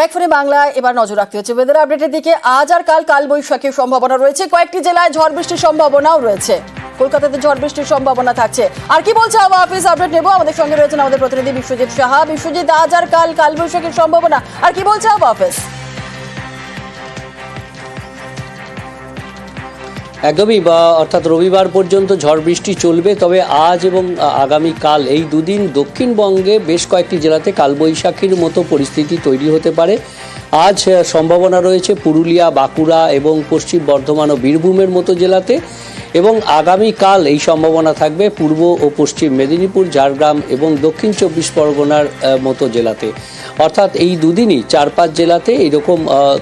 এক ফোনে বাংলায় এবার নজর রাখতে হচ্ছে ওয়েদার আপডেটের দিকে। আজ আর কাল বৈশাখীর সম্ভাবনা রয়েছে, কয়েকটি জেলায় ঝড় বৃষ্টির সম্ভাবনাও রয়েছে। কলকাতাতে ঝড় বৃষ্টির সম্ভাবনা থাকছে। আর কি বলছে আবহাওয়া অফিস আপডেট নেব, আমাদের সঙ্গে রয়েছেন আমাদের প্রতিনিধি বিশ্বজিৎ সাহা। বিশ্বজিৎ, আজ আর কাল বৈশাখীর সম্ভাবনা, আর কি বলছে আবহাওয়া অফিস? একদমই, অর্থাৎ রবিবার পর্যন্ত ঝড় বৃষ্টি চলবে। তবে আজ এবং আগামীকাল এই দুদিন দক্ষিণবঙ্গে বেশ কয়েকটি জেলাতে কালবৈশাখীর মতো পরিস্থিতি তৈরি হতে পারে। আজ সম্ভাবনা রয়েছে পুরুলিয়া, বাঁকুড়া এবং পশ্চিম বর্ধমান ও বীরভূমের মতো জেলাতে, এবং আগামীকাল এই সম্ভাবনা থাকবে পূর্ব ও পশ্চিম মেদিনীপুর, ঝাড়গ্রাম এবং দক্ষিণ 24 পরগনার মতো জেলাতে। অর্থাৎ এই দুদিনই 4-5 জেলাতে এরকম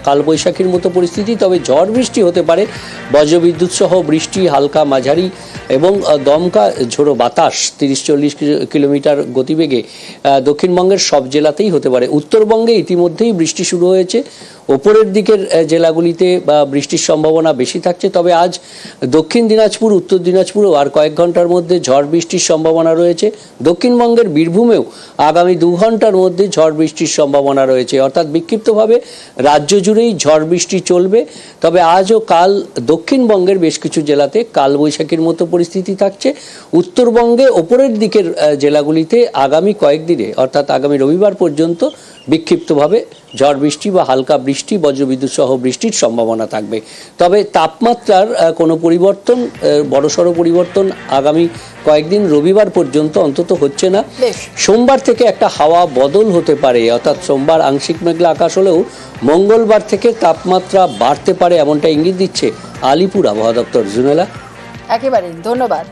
কালবৈশাখীর মতো পরিস্থিতি। তবে ঝড় বৃষ্টি হতে পারে, বজ্রবিদ্যুৎ সহ বৃষ্টি, হালকা মাঝারি এবং দমকা ঝোড়ো বাতাস 30-40 কিলোমিটার গতিবেগে দক্ষিণবঙ্গের সব জেলাতেই হতে পারে। উত্তরবঙ্গে ইতিমধ্যেই বৃষ্টি শুরু হয়েছে, ওপরের দিকের জেলাগুলিতে বৃষ্টির সম্ভাবনা বেশি থাকছে। তবে আজ দক্ষিণ দিনাজপুর, উত্তর দিনাজপুরেও আর কয়েক ঘন্টার মধ্যে ঝড় বৃষ্টির সম্ভাবনা রয়েছে। দক্ষিণবঙ্গের বীরভূমেও আগামী 2 ঘন্টার মধ্যে ঝড় বৃষ্টির সম্ভাবনা রয়েছে। অর্থাৎ বিক্ষিপ্তভাবে রাজ্য জুড়েই ঝড় বৃষ্টি চলবে। তবে আজ ও কাল দক্ষিণবঙ্গের বেশ কিছু জেলাতে কালবৈশাখীর মতো পরিস্থিতি থাকছে। উত্তরবঙ্গে ওপরের দিকের জেলাগুলিতে আগামী কয়েকদিনে, অর্থাৎ আগামী রবিবার পর্যন্ত বিক্ষিপ্তভাবে ঝড় বৃষ্টি বা হালকা বৃষ্টি, বজ্রবিদ্যুৎ সহ বৃষ্টির সম্ভাবনা থাকবে। তবে তাপমাত্রার কোনো পরিবর্তন, বড়সড় পরিবর্তন আগামী কয়েকদিন রবিবার পর্যন্ত অন্তত হচ্ছে না। সোমবার থেকে একটা হাওয়া বদল হতে পারে, অর্থাৎ সোমবার আংশিক মেঘলা আকাশ হলেও মঙ্গলবার থেকে তাপমাত্রা বাড়তে পারে, এমনটা ইঙ্গিত দিচ্ছে আলিপুর আবহাওয়া দপ্তর। জুনেলা, একেবারে ধন্যবাদ।